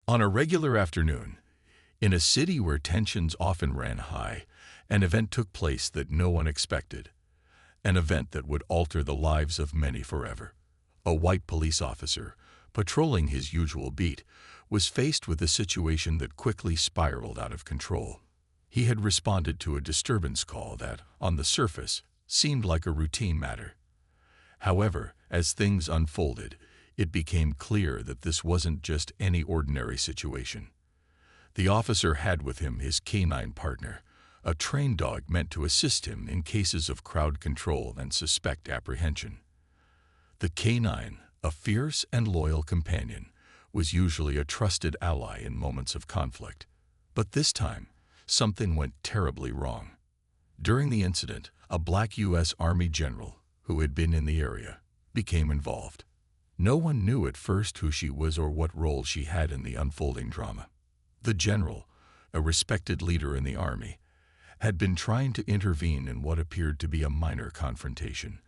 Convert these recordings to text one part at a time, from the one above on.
On a regular afternoon, in a city where tensions often ran high, an event took place that no one expected, an event that would alter the lives of many forever. A white police officer, patrolling his usual beat, was faced with a situation that quickly spiraled out of control. He had responded to a disturbance call that, on the surface, seemed like a routine matter. However, as things unfolded, it became clear that this wasn't just any ordinary situation. The officer had with him his canine partner, a trained dog meant to assist him in cases of crowd control and suspect apprehension. The canine, a fierce and loyal companion, was usually a trusted ally in moments of conflict. But this time, something went terribly wrong. During the incident, a black U.S. Army general, who had been in the area, became involved. No one knew at first who she was or what role she had in the unfolding drama. The general, a respected leader in the Army, had been trying to intervene in what appeared to be a minor confrontation,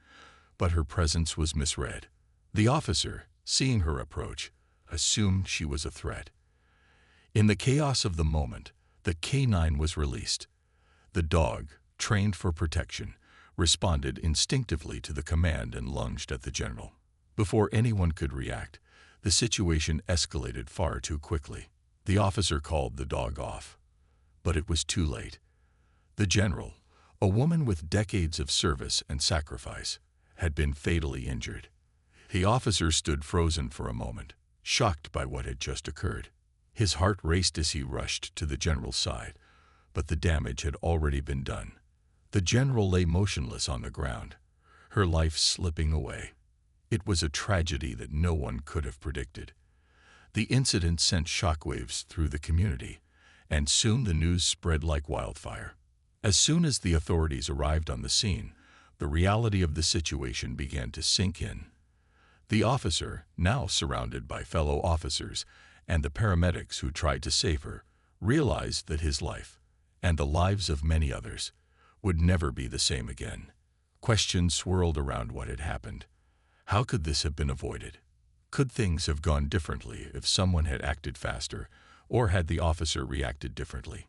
but her presence was misread. The officer, seeing her approach, assumed she was a threat. In the chaos of the moment, the canine was released. The dog, trained for protection, responded instinctively to the command and lunged at the general. Before anyone could react, the situation escalated far too quickly. The officer called the dog off, but it was too late. The general, a woman with decades of service and sacrifice, had been fatally injured. The officer stood frozen for a moment, shocked by what had just occurred. His heart raced as he rushed to the general's side, but the damage had already been done. The general lay motionless on the ground, her life slipping away. It was a tragedy that no one could have predicted. The incident sent shockwaves through the community, and soon the news spread like wildfire. As soon as the authorities arrived on the scene, the reality of the situation began to sink in. The officer, now surrounded by fellow officers and the paramedics who tried to save her, realized that his life, and the lives of many others, would never be the same again. Questions swirled around what had happened. How could this have been avoided? Could things have gone differently if someone had acted faster, or had the officer reacted differently?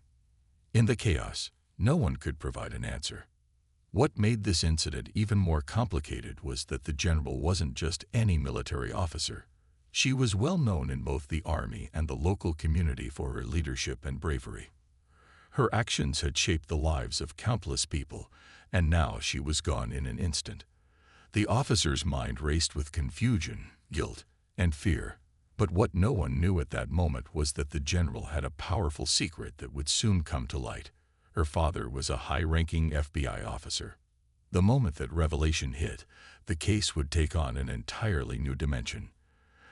In the chaos, no one could provide an answer. What made this incident even more complicated was that the general wasn't just any military officer. She was well known in both the Army and the local community for her leadership and bravery. Her actions had shaped the lives of countless people, and now she was gone in an instant. The officer's mind raced with confusion, guilt, and fear. But what no one knew at that moment was that the general had a powerful secret that would soon come to light. Her father was a high-ranking FBI officer. The moment that revelation hit, the case would take on an entirely new dimension.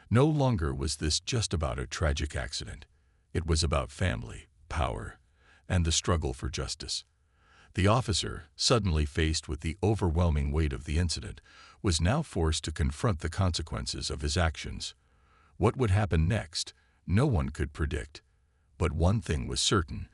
No longer was this just about a tragic accident. It was about family, power, and the struggle for justice. The officer, suddenly faced with the overwhelming weight of the incident, was now forced to confront the consequences of his actions. What would happen next, no one could predict. But one thing was certain: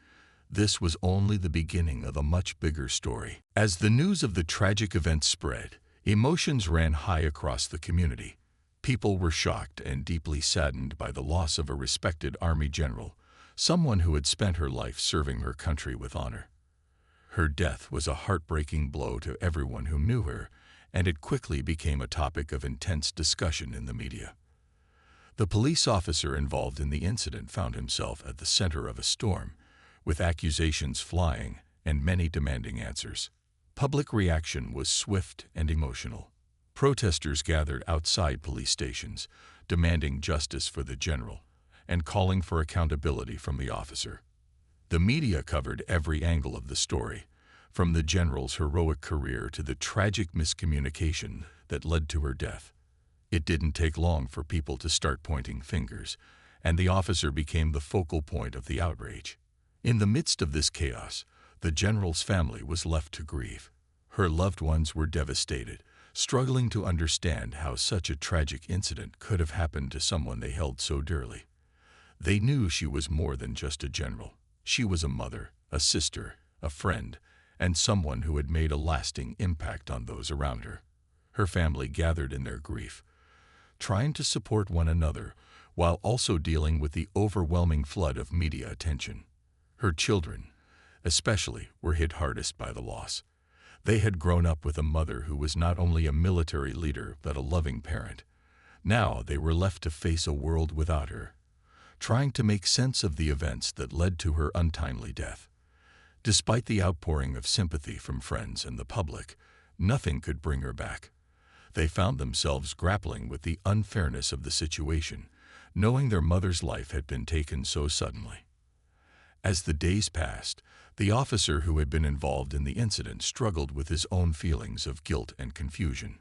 this was only the beginning of a much bigger story. As the news of the tragic event spread, emotions ran high across the community. People were shocked and deeply saddened by the loss of a respected Army general, someone who had spent her life serving her country with honor. Her death was a heartbreaking blow to everyone who knew her, and it quickly became a topic of intense discussion in the media. The police officer involved in the incident found himself at the center of a storm, with accusations flying and many demanding answers. Public reaction was swift and emotional. Protesters gathered outside police stations, demanding justice for the general and calling for accountability from the officer. The media covered every angle of the story, from the general's heroic career to the tragic miscommunication that led to her death. It didn't take long for people to start pointing fingers, and the officer became the focal point of the outrage. In the midst of this chaos, the general's family was left to grieve. Her loved ones were devastated, struggling to understand how such a tragic incident could have happened to someone they held so dearly. They knew she was more than just a general. She was a mother, a sister, a friend, and someone who had made a lasting impact on those around her. Her family gathered in their grief, trying to support one another while also dealing with the overwhelming flood of media attention. Her children, especially, were hit hardest by the loss. They had grown up with a mother who was not only a military leader but a loving parent. Now they were left to face a world without her, trying to make sense of the events that led to her untimely death. Despite the outpouring of sympathy from friends and the public, nothing could bring her back. They found themselves grappling with the unfairness of the situation, knowing their mother's life had been taken so suddenly. As the days passed, the officer who had been involved in the incident struggled with his own feelings of guilt and confusion.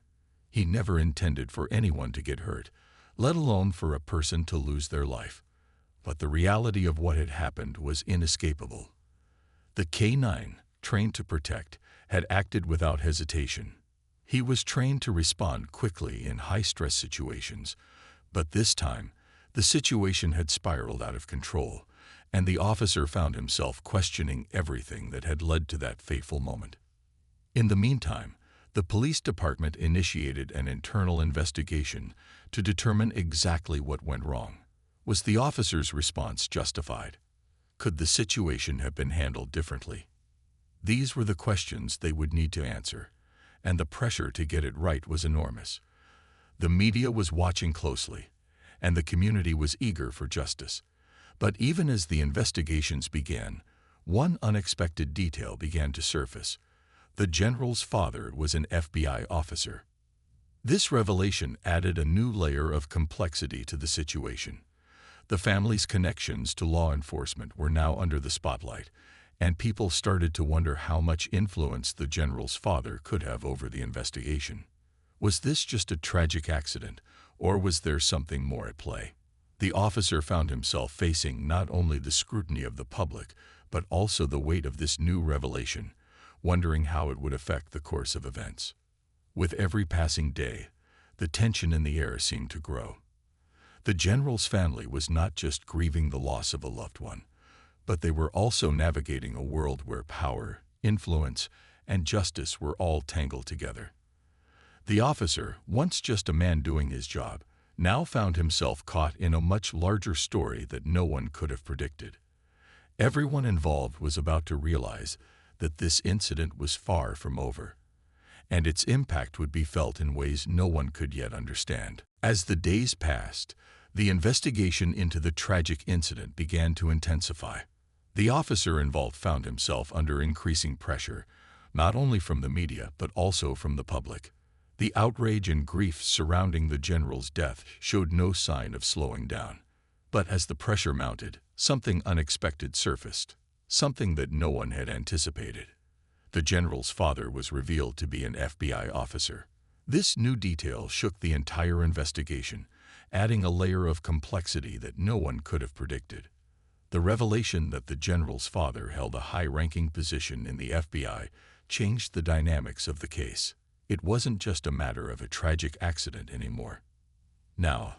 He never intended for anyone to get hurt, let alone for a person to lose their life. But the reality of what had happened was inescapable. The K-09, trained to protect, had acted without hesitation. He was trained to respond quickly in high-stress situations, but this time, the situation had spiraled out of control, and the officer found himself questioning everything that had led to that fateful moment. In the meantime, the police department initiated an internal investigation to determine exactly what went wrong. Was the officer's response justified? Could the situation have been handled differently? These were the questions they would need to answer, and the pressure to get it right was enormous. The media was watching closely, and the community was eager for justice. But even as the investigations began, one unexpected detail began to surface. The general's father was an FBI officer. This revelation added a new layer of complexity to the situation. The family's connections to law enforcement were now under the spotlight, and people started to wonder how much influence the general's father could have over the investigation. Was this just a tragic accident, or was there something more at play? The officer found himself facing not only the scrutiny of the public, but also the weight of this new revelation, wondering how it would affect the course of events. With every passing day, the tension in the air seemed to grow. The general's family was not just grieving the loss of a loved one, but they were also navigating a world where power, influence, and justice were all tangled together. The officer, once just a man doing his job, now found himself caught in a much larger story that no one could have predicted. Everyone involved was about to realize that this incident was far from over, and its impact would be felt in ways no one could yet understand. As the days passed, the investigation into the tragic incident began to intensify. The officer involved found himself under increasing pressure, not only from the media but also from the public. The outrage and grief surrounding the general's death showed no sign of slowing down. But as the pressure mounted, something unexpected surfaced, something that no one had anticipated. The general's father was revealed to be an FBI officer. This new detail shook the entire investigation, adding a layer of complexity that no one could have predicted. The revelation that the general's father held a high-ranking position in the FBI changed the dynamics of the case. It wasn't just a matter of a tragic accident anymore. Now,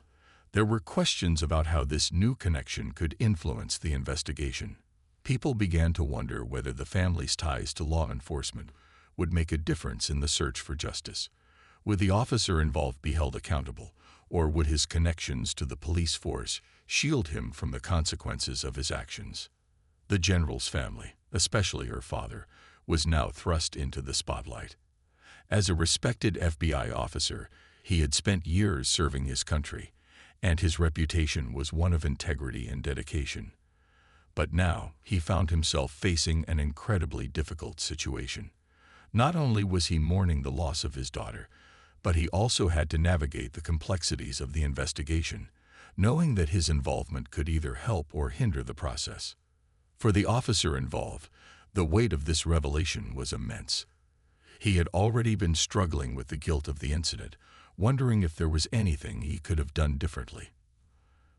there were questions about how this new connection could influence the investigation. People began to wonder whether the family's ties to law enforcement would make a difference in the search for justice. Would the officer involved be held accountable, or would his connections to the police force shield him from the consequences of his actions? The general's family, especially her father, was now thrust into the spotlight. As a respected FBI officer, he had spent years serving his country, and his reputation was one of integrity and dedication. But now he found himself facing an incredibly difficult situation. Not only was he mourning the loss of his daughter, but he also had to navigate the complexities of the investigation, knowing that his involvement could either help or hinder the process. For the officer involved, the weight of this revelation was immense. He had already been struggling with the guilt of the incident, wondering if there was anything he could have done differently.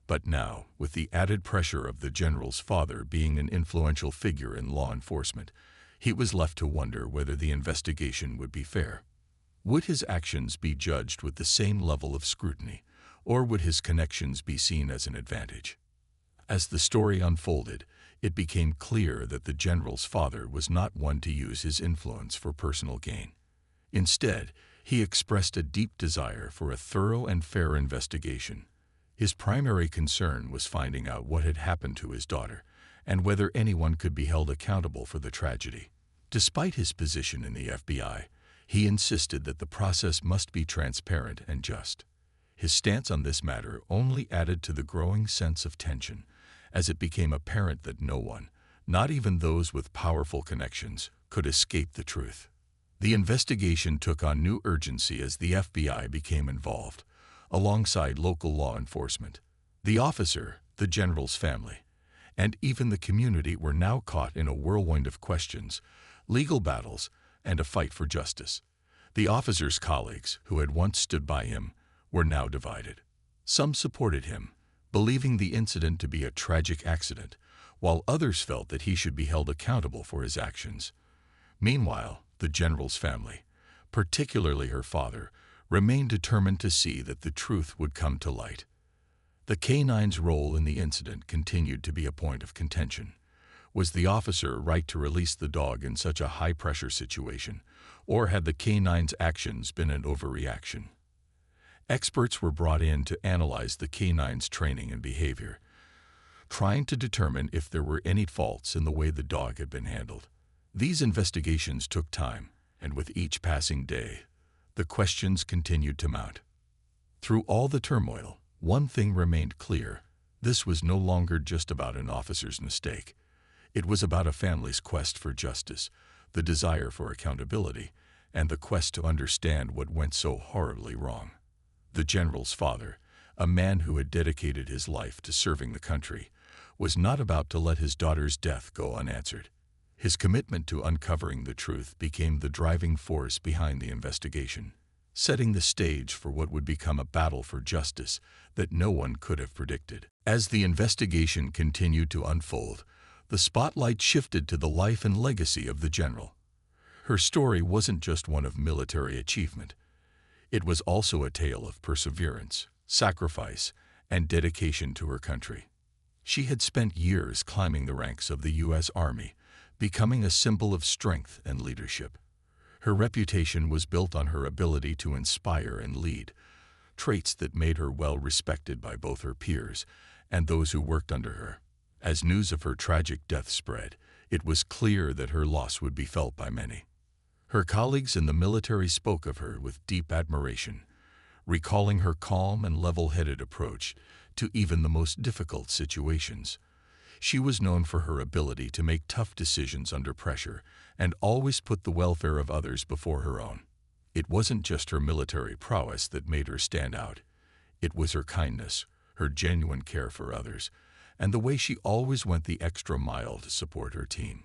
But now, with the added pressure of the general's father being an influential figure in law enforcement, he was left to wonder whether the investigation would be fair. Would his actions be judged with the same level of scrutiny, or would his connections be seen as an advantage? As the story unfolded, it became clear that the general's father was not one to use his influence for personal gain. Instead, he expressed a deep desire for a thorough and fair investigation. His primary concern was finding out what had happened to his daughter and whether anyone could be held accountable for the tragedy. Despite his position in the FBI, he insisted that the process must be transparent and just. His stance on this matter only added to the growing sense of tension, as it became apparent that no one, not even those with powerful connections, could escape the truth. The investigation took on new urgency as the FBI became involved, alongside local law enforcement. The officer, the general's family, and even the community were now caught in a whirlwind of questions, legal battles, and a fight for justice. The officer's colleagues, who had once stood by him, were now divided. Some supported him, believing the incident to be a tragic accident, while others felt that he should be held accountable for his actions. Meanwhile, the general's family, particularly her father, remained determined to see that the truth would come to light. The K-9's role in the incident continued to be a point of contention. Was the officer right to release the dog in such a high-pressure situation, or had the K-9's actions been an overreaction? Experts were brought in to analyze the K-9's training and behavior, trying to determine if there were any faults in the way the dog had been handled. These investigations took time, and with each passing day, the questions continued to mount. Through all the turmoil, one thing remained clear: this was no longer just about an officer's mistake. It was about a family's quest for justice, the desire for accountability, and the quest to understand what went so horribly wrong. The general's father, a man who had dedicated his life to serving the country, was not about to let his daughter's death go unanswered. His commitment to uncovering the truth became the driving force behind the investigation, setting the stage for what would become a battle for justice that no one could have predicted. As the investigation continued to unfold, the spotlight shifted to the life and legacy of the general. Her story wasn't just one of military achievement. It was also a tale of perseverance, sacrifice, and dedication to her country. She had spent years climbing the ranks of the U.S. Army, becoming a symbol of strength and leadership. Her reputation was built on her ability to inspire and lead, traits that made her well respected by both her peers and those who worked under her. As news of her tragic death spread, it was clear that her loss would be felt by many. Her colleagues in the military spoke of her with deep admiration, recalling her calm and level-headed approach to even the most difficult situations. She was known for her ability to make tough decisions under pressure and always put the welfare of others before her own. It wasn't just her military prowess that made her stand out. It was her kindness, her genuine care for others, and the way she always went the extra mile to support her team.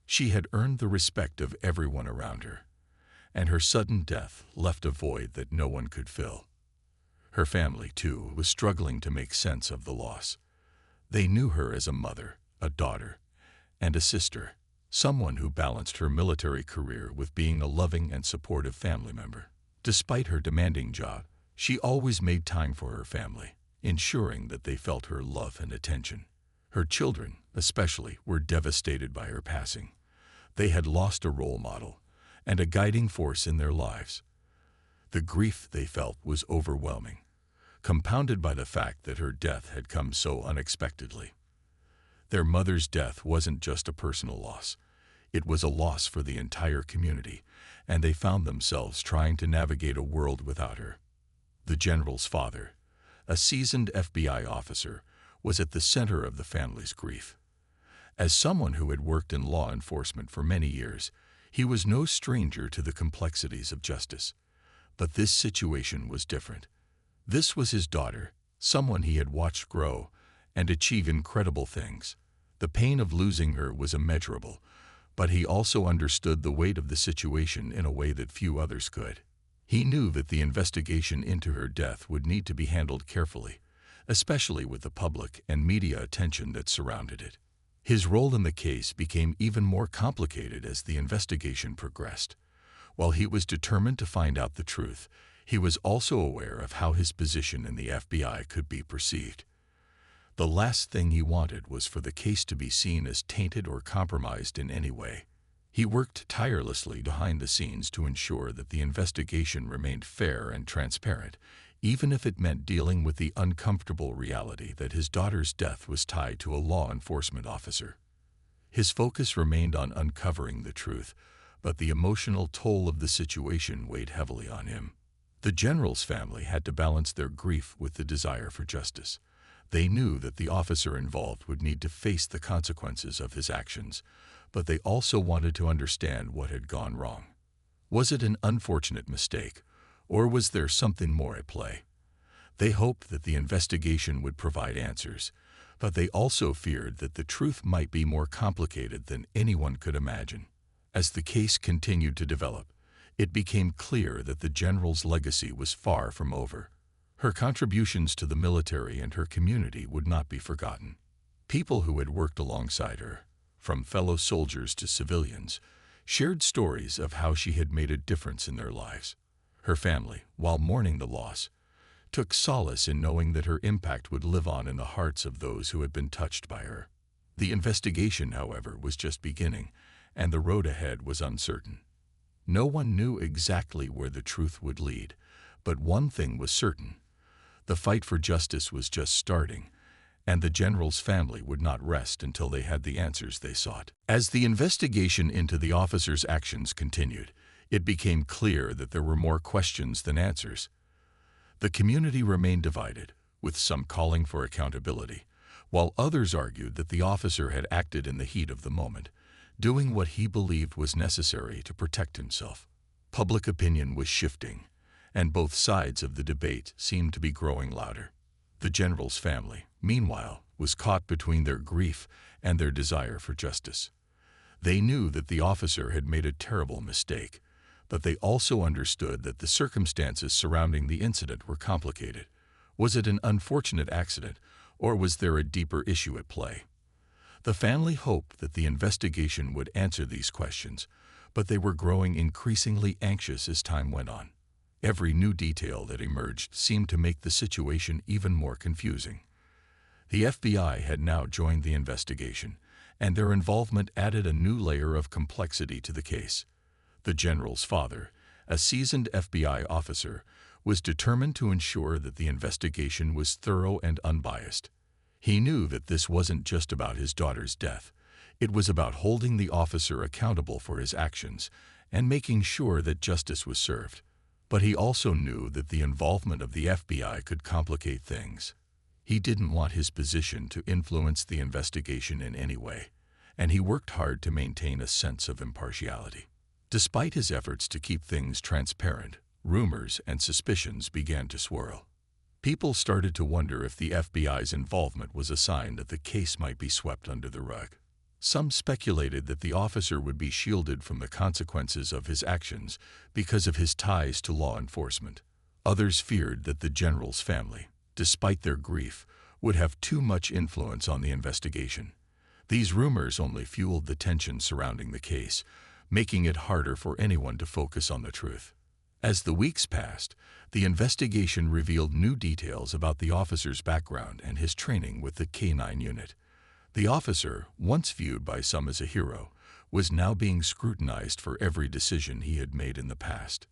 She had earned the respect of everyone around her, and her sudden death left a void that no one could fill. Her family, too, was struggling to make sense of the loss. They knew her as a mother, a daughter, and a sister, someone who balanced her military career with being a loving and supportive family member. Despite her demanding job, she always made time for her family, ensuring that they felt her love and attention. Her children, especially, were devastated by her passing. They had lost a role model and a guiding force in their lives. The grief they felt was overwhelming, compounded by the fact that her death had come so unexpectedly. Their mother's death wasn't just a personal loss. It was a loss for the entire community, and they found themselves trying to navigate a world without her. The general's father, a seasoned FBI officer, was at the center of the family's grief. As someone who had worked in law enforcement for many years, he was no stranger to the complexities of justice. But this situation was different. This was his daughter, someone he had watched grow and achieve incredible things. The pain of losing her was immeasurable, but he also understood the weight of the situation in a way that few others could. He knew that the investigation into her death would need to be handled carefully, especially with the public and media attention that surrounded it. His role in the case became even more complicated as the investigation progressed. While he was determined to find out the truth, he was also aware of how his position in the FBI could be perceived. The last thing he wanted was for the case to be seen as tainted or compromised in any way. He worked tirelessly behind the scenes to ensure that the investigation remained fair and transparent, even if it meant dealing with the uncomfortable reality that his daughter's death was tied to a law enforcement officer. His focus remained on uncovering the truth, but the emotional toll of the situation weighed heavily on him. The general's family had to balance their grief with the desire for justice. They knew that the officer involved would need to face the consequences of his actions, but they also wanted to understand what had gone wrong. Was it an unfortunate mistake, or was there something more at play? They hoped that the investigation would provide answers, but they also feared that the truth might be more complicated than anyone could imagine. As the case continued to develop, it became clear that the general's legacy was far from over. Her contributions to the military and her community would not be forgotten. People who had worked alongside her, from fellow soldiers to civilians, shared stories of how she had made a difference in their lives. Her family, while mourning the loss, took solace in knowing that her impact would live on in the hearts of those who had been touched by her. The investigation, however, was just beginning, and the road ahead was uncertain. No one knew exactly where the truth would lead, but one thing was certain. The fight for justice was just starting, and the general's family would not rest until they had the answers they sought. As the investigation into the officer's actions continued, it became clear that there were more questions than answers. The community remained divided, with some calling for accountability, while others argued that the officer had acted in the heat of the moment, doing what he believed was necessary to protect himself. Public opinion was shifting, and both sides of the debate seemed to be growing louder. The general's family, meanwhile, was caught between their grief and their desire for justice. They knew that the officer had made a terrible mistake, but they also understood that the circumstances surrounding the incident were complicated. Was it an unfortunate accident, or was there a deeper issue at play? The family hoped that the investigation would answer these questions, but they were growing increasingly anxious as time went on. Every new detail that emerged seemed to make the situation even more confusing. The FBI had now joined the investigation, and their involvement added a new layer of complexity to the case. The general's father, a seasoned FBI officer, was determined to ensure that the investigation was thorough and unbiased. He knew that this wasn't just about his daughter's death. It was about holding the officer accountable for his actions and making sure that justice was served. But he also knew that the involvement of the FBI could complicate things. He didn't want his position to influence the investigation in any way, and he worked hard to maintain a sense of impartiality. Despite his efforts to keep things transparent, rumors and suspicions began to swirl. People started to wonder if the FBI's involvement was a sign that the case might be swept under the rug. Some speculated that the officer would be shielded from the consequences of his actions because of his ties to law enforcement. Others feared that the general's family, despite their grief, would have too much influence on the investigation. These rumors only fueled the tension surrounding the case, making it harder for anyone to focus on the truth. As the weeks passed, the investigation revealed new details about the officer's background and his training with the K-9 unit. The officer, once viewed by some as a hero, was now being scrutinized for every decision he had made in the past.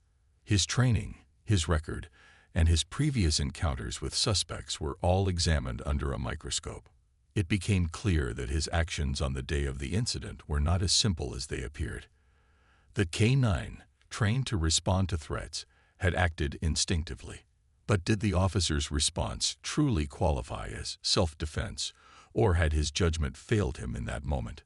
His training, his record, and his previous encounters with suspects were all examined under a microscope. It became clear that his actions on the day of the incident were not as simple as they appeared. The K-9, trained to respond to threats, had acted instinctively. But did the officer's response truly qualify as self-defense, or had his judgment failed him in that moment?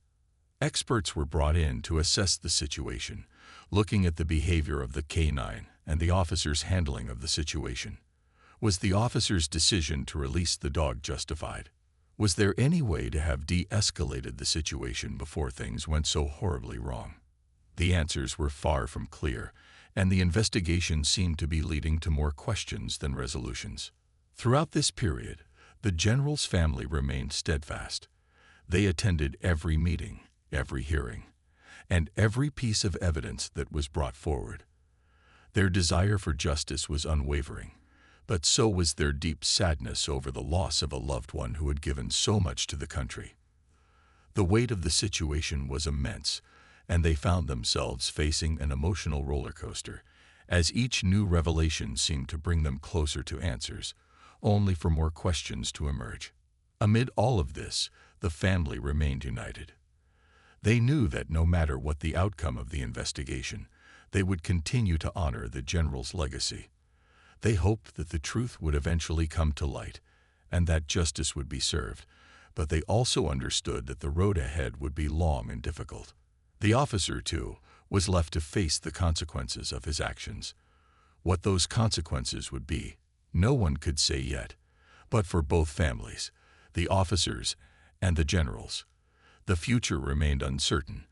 Experts were brought in to assess the situation, looking at the behavior of the K-9 and the officer's handling of the situation. Was the officer's decision to release the dog justified? Was there any way to have de-escalated the situation before things went so horribly wrong? The answers were far from clear, and the investigation seemed to be leading to more questions than resolutions. Throughout this period, the general's family remained steadfast. They attended every meeting, every hearing, and every piece of evidence that was brought forward. Their desire for justice was unwavering, but so was their deep sadness over the loss of a loved one who had given so much to the country. The weight of the situation was immense, and they found themselves facing an emotional roller coaster, as each new revelation seemed to bring them closer to answers, only for more questions to emerge. Amid all of this, the family remained united. They knew that no matter what the outcome of the investigation, they would continue to honor the general's legacy. They hoped that the truth would eventually come to light and that justice would be served, but they also understood that the road ahead would be long and difficult. The officer, too, was left to face the consequences of his actions. What those consequences would be, no one could say yet, but for both families, the officers and the generals, the future remained uncertain,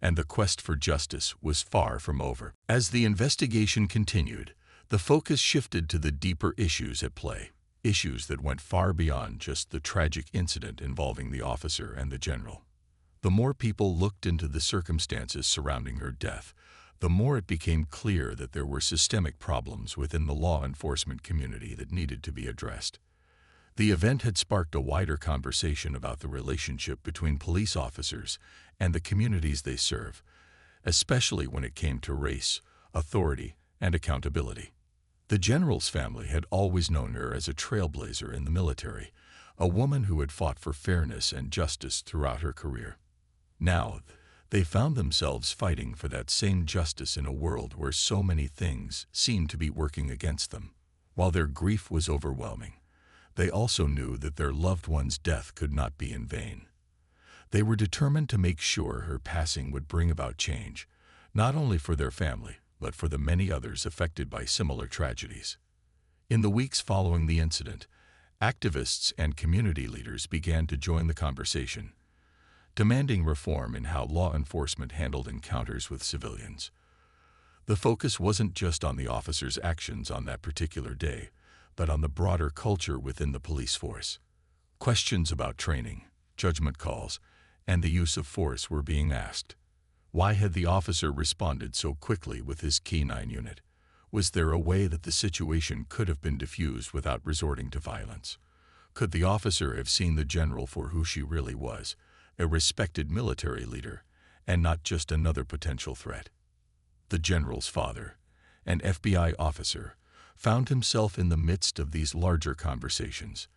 and the quest for justice was far from over. As the investigation continued, the focus shifted to the deeper issues at play, issues that went far beyond just the tragic incident involving the officer and the general. The more people looked into the circumstances surrounding her death, the more it became clear that there were systemic problems within the law enforcement community that needed to be addressed. The event had sparked a wider conversation about the relationship between police officers and the communities they serve, especially when it came to race, authority, and accountability. The general's family had always known her as a trailblazer in the military, a woman who had fought for fairness and justice throughout her career. Now, they found themselves fighting for that same justice in a world where so many things seemed to be working against them. While their grief was overwhelming, they also knew that their loved one's death could not be in vain. They were determined to make sure her passing would bring about change, not only for their family, but for the many others affected by similar tragedies. In the weeks following the incident, activists and community leaders began to join the conversation, demanding reform in how law enforcement handled encounters with civilians. The focus wasn't just on the officers' actions on that particular day, but on the broader culture within the police force. Questions about training, judgment calls, and the use of force were being asked. Why had the officer responded so quickly with his K-09 unit? Was there a way that the situation could have been diffused without resorting to violence? Could the officer have seen the general for who she really was, a respected military leader, and not just another potential threat? The general's father, an FBI officer, found himself in the midst of these larger conversations.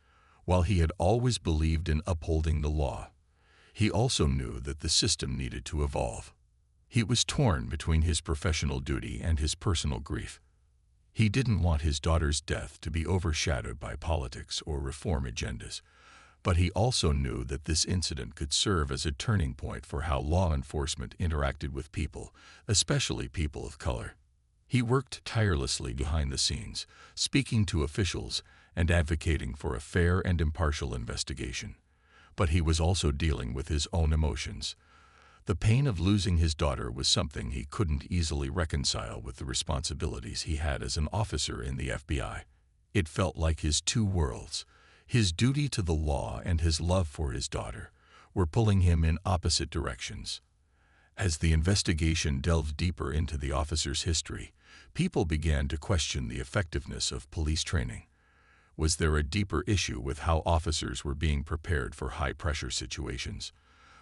While he had always believed in upholding the law, he also knew that the system needed to evolve. He was torn between his professional duty and his personal grief. He didn't want his daughter's death to be overshadowed by politics or reform agendas, but he also knew that this incident could serve as a turning point for how law enforcement interacted with people, especially people of color. He worked tirelessly behind the scenes, speaking to officials and advocating for a fair and impartial investigation. But he was also dealing with his own emotions. The pain of losing his daughter was something he couldn't easily reconcile with the responsibilities he had as an officer in the FBI. It felt like his two worlds, his duty to the law and his love for his daughter, were pulling him in opposite directions. As the investigation delved deeper into the officer's history, people began to question the effectiveness of police training. Was there a deeper issue with how officers were being prepared for high-pressure situations?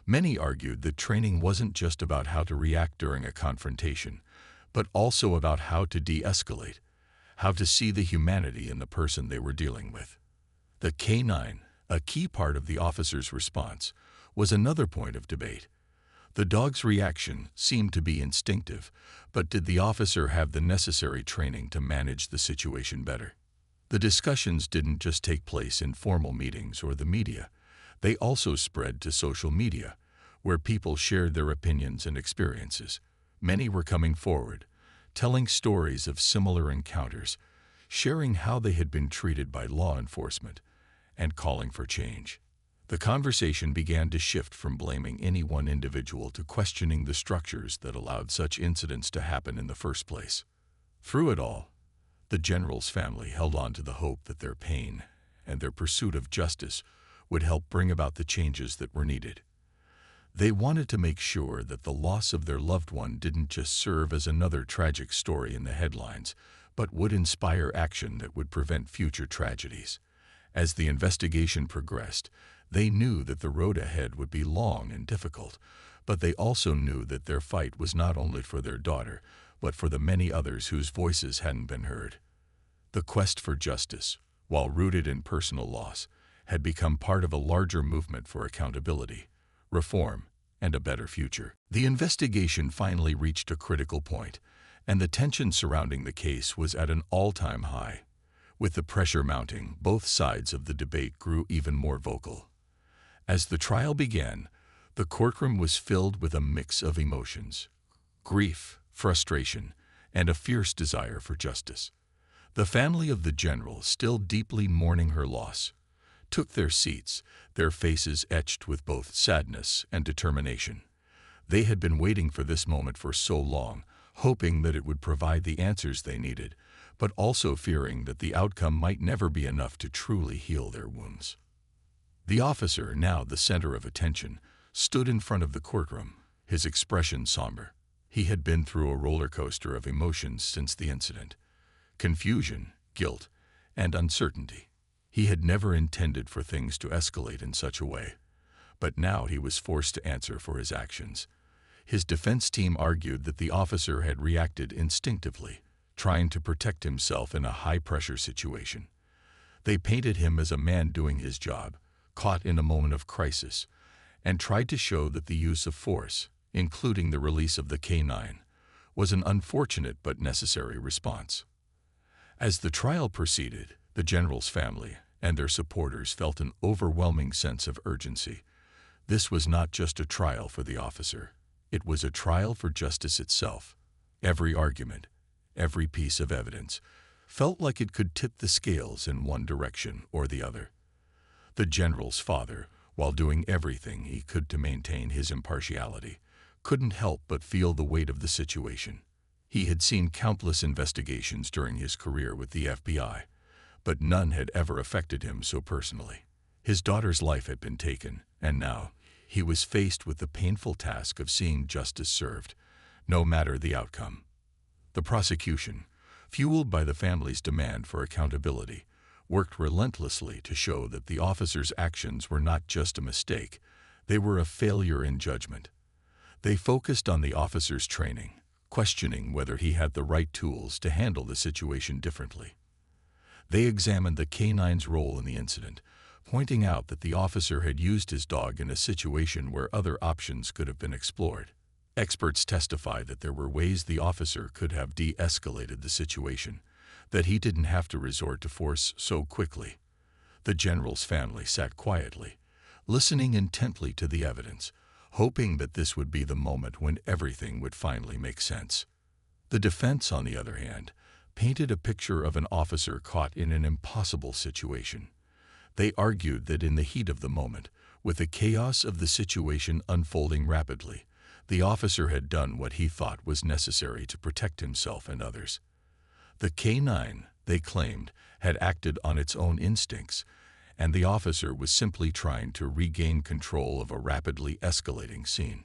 Many argued that training wasn't just about how to react during a confrontation, but also about how to de-escalate, how to see the humanity in the person they were dealing with. The K-09, a key part of the officer's response, was another point of debate. The dog's reaction seemed to be instinctive, but did the officer have the necessary training to manage the situation better? The discussions didn't just take place in formal meetings or the media. They also spread to social media, where people shared their opinions and experiences. Many were coming forward, telling stories of similar encounters, sharing how they had been treated by law enforcement, and calling for change. The conversation began to shift from blaming any one individual to questioning the structures that allowed such incidents to happen in the first place. Through it all, the general's family held on to the hope that their pain and their pursuit of justice would help bring about the changes that were needed. They wanted to make sure that the loss of their loved one didn't just serve as another tragic story in the headlines, but would inspire action that would prevent future tragedies. As the investigation progressed, they knew that the road ahead would be long and difficult, but they also knew that their fight was not only for their daughter, but for the many others whose voices hadn't been heard. The quest for justice, while rooted in personal loss, had become part of a larger movement for accountability, reform, and a better future. The investigation finally reached a critical point, and the tension surrounding the case was at an all-time high. With the pressure mounting, both sides of the debate grew even more vocal. As the trial began, the courtroom was filled with a mix of emotions: grief, frustration, and a fierce desire for justice. The family of the general, still deeply mourning her loss, took their seats, their faces etched with both sadness and determination. They had been waiting for this moment for so long, hoping that it would provide the answers they needed, but also fearing that the outcome might never be enough to truly heal their wounds. The officer, now the center of attention, stood in front of the courtroom, his expression somber. He had been through a roller coaster of emotions since the incident: confusion, guilt, and uncertainty. He had never intended for things to escalate in such a way, but now he was forced to answer for his actions. His defense team argued that the officer had reacted instinctively, trying to protect himself in a high-pressure situation. They painted him as a man doing his job, caught in a moment of crisis, and tried to show that the use of force, including the release of the K-09, was an unfortunate but necessary response. As the trial proceeded, the general's family and their supporters felt an overwhelming sense of urgency. This was not just a trial for the officer. It was a trial for justice itself. Every argument, every piece of evidence, felt like it could tip the scales in one direction or the other. The general's father, while doing everything he could to maintain his impartiality, couldn't help but feel the weight of the situation. He had seen countless investigations during his career with the FBI, but none had ever affected him so personally. His daughter's life had been taken, and now he was faced with the painful task of seeing justice served, no matter the outcome. The prosecution, fueled by the family's demand for accountability, worked relentlessly to show that the officer's actions were not just a mistake, they were a failure in judgment. They focused on the officer's training, questioning whether he had the right tools to handle the situation differently. They examined the K-9's role in the incident, pointing out that the officer had used his dog in a situation where other options could have been explored. Experts testified that there were ways the officer could have de-escalated the situation, that he didn't have to resort to force so quickly. The general's family sat quietly, listening intently to the evidence, hoping that this would be the moment when everything would finally make sense. The defense, on the other hand, painted a picture of an officer caught in an impossible situation. They argued that in the heat of the moment, with the chaos of the situation unfolding rapidly, the officer had done what he thought was necessary to protect himself and others. The K-9, they claimed, had acted on its own instincts, and the officer was simply trying to regain control of a rapidly escalating scene.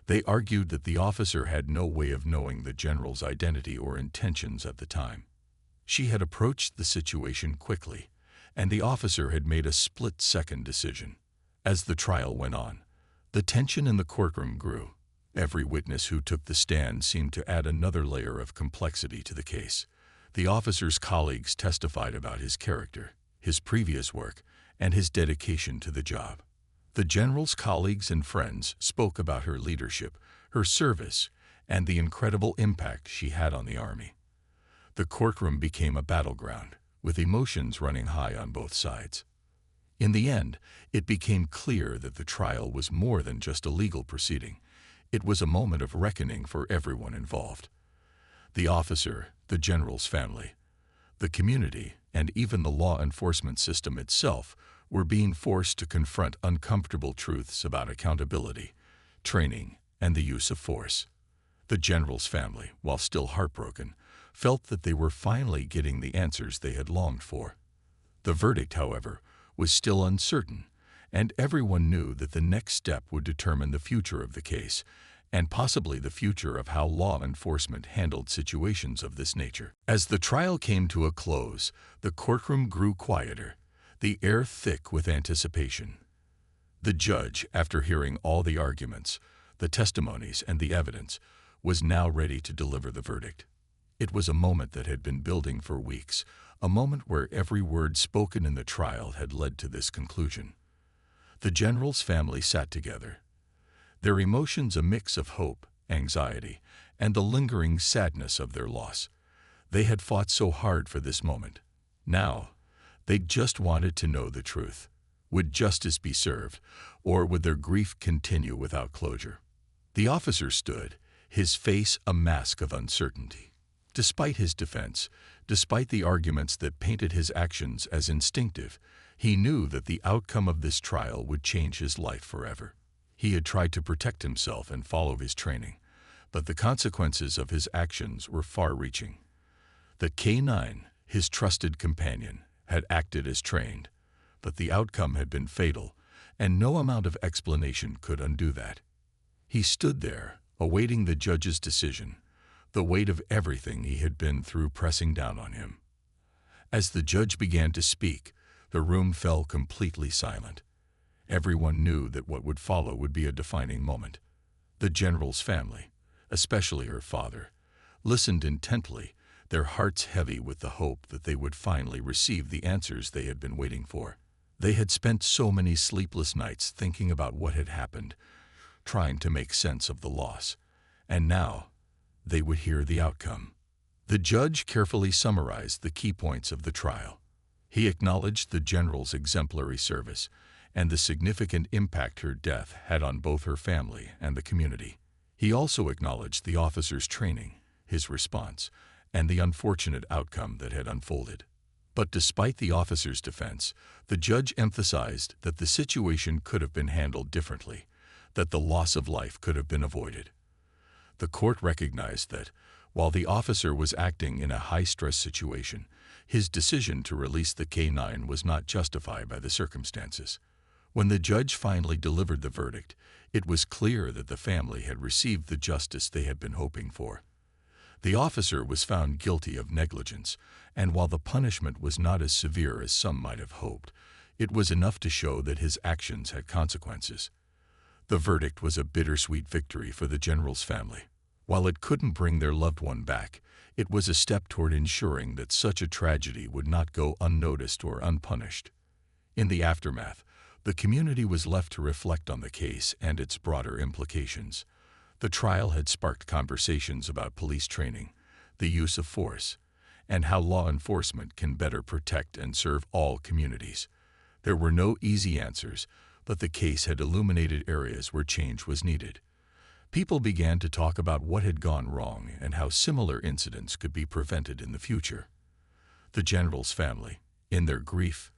They argued that the officer had no way of knowing the general's identity or intentions at the time. She had approached the situation quickly, and the officer had made a split-second decision. As the trial went on, the tension in the courtroom grew. Every witness who took the stand seemed to add another layer of complexity to the case. The officer's colleagues testified about his character, his previous work, and his dedication to the job. The general's colleagues and friends spoke about her leadership, her service, and the incredible impact she had on the Army. The courtroom became a battleground, with emotions running high on both sides. In the end, it became clear that the trial was more than just a legal proceeding. It was a moment of reckoning for everyone involved. The officer, the general's family, the community, and even the law enforcement system itself were being forced to confront uncomfortable truths about accountability, training, and the use of force. The general's family, while still heartbroken, felt that they were finally getting the answers they had longed for. The verdict, however, was still uncertain, and everyone knew that the next step would determine the future of the case, and possibly the future of how law enforcement handled situations of this nature. As the trial came to a close, the courtroom grew quieter, the air thick with anticipation. The judge, after hearing all the arguments, the testimonies, and the evidence, was now ready to deliver the verdict. It was a moment that had been building for weeks, a moment where every word spoken in the trial had led to this conclusion. The general's family sat together, their emotions a mix of hope, anxiety, and the lingering sadness of their loss. They had fought so hard for this moment. Now, they just wanted to know the truth. Would justice be served, or would their grief continue without closure? The officer stood, his face a mask of uncertainty. Despite his defense, despite the arguments that painted his actions as instinctive, he knew that the outcome of this trial would change his life forever. He had tried to protect himself and follow his training, but the consequences of his actions were far-reaching. The K-09, his trusted companion, had acted as trained, but the outcome had been fatal, and no amount of explanation could undo that. He stood there, awaiting the judge's decision, the weight of everything he had been through pressing down on him. As the judge began to speak, the room fell completely silent. Everyone knew that what would follow would be a defining moment. The general's family, especially her father, listened intently, their hearts heavy with the hope that they would finally receive the answers they had been waiting for. They had spent so many sleepless nights thinking about what had happened, trying to make sense of the loss, and now they would hear the outcome. The judge carefully summarized the key points of the trial. He acknowledged the general's exemplary service and the significant impact her death had on both her family and the community. He also acknowledged the officer's training, his response, and the unfortunate outcome that had unfolded. But despite the officer's defense, the judge emphasized that the situation could have been handled differently, that the loss of life could have been avoided. The court recognized that, while the officer was acting in a high-stress situation, his decision to release the K-09 was not justified by the circumstances. When the judge finally delivered the verdict, it was clear that the family had received the justice they had been hoping for. The officer was found guilty of negligence, and while the punishment was not as severe as some might have hoped, it was enough to show that his actions had consequences. The verdict was a bittersweet victory for the general's family. While it couldn't bring their loved one back, it was a step toward ensuring that such a tragedy would not go unnoticed or unpunished. In the aftermath, the community was left to reflect on the case and its broader implications. The trial had sparked conversations about police training, the use of force, and how law enforcement can better protect and serve all communities. There were no easy answers, but the case had illuminated areas where change was needed. People began to talk about what had gone wrong and how similar incidents could be prevented in the future. The general's family, in their grief,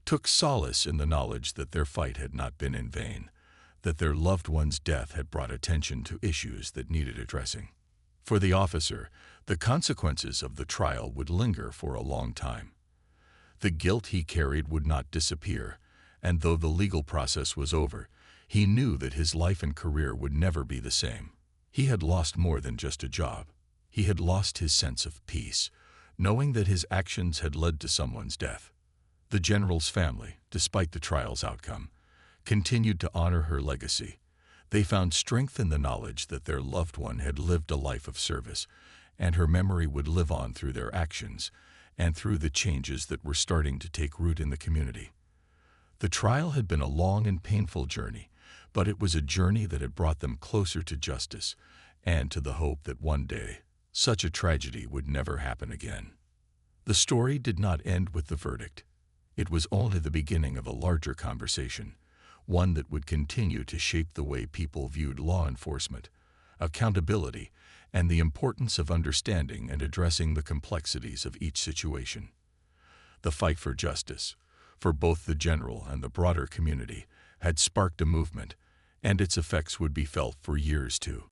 took solace in the knowledge that their fight had not been in vain, that their loved one's death had brought attention to issues that needed addressing. For the officer, the consequences of the trial would linger for a long time. The guilt he carried would not disappear, and though the legal process was over, he knew that his life and career would never be the same. He had lost more than just a job. He had lost his sense of peace, knowing that his actions had led to someone's death. The general's family, despite the trial's outcome, continued to honor her legacy. They found strength in the knowledge that their loved one had lived a life of service, and her memory would live on through their actions and through the changes that were starting to take root in the community. The trial had been a long and painful journey, but it was a journey that had brought them closer to justice and to the hope that one day such a tragedy would never happen again. The story did not end with the verdict. It was only the beginning of a larger conversation, one that would continue to shape the way people viewed law enforcement, accountability, and the importance of understanding and addressing the complexities of each situation. The fight for justice, for both the general and the broader community, had sparked a movement, and its effects would be felt for years to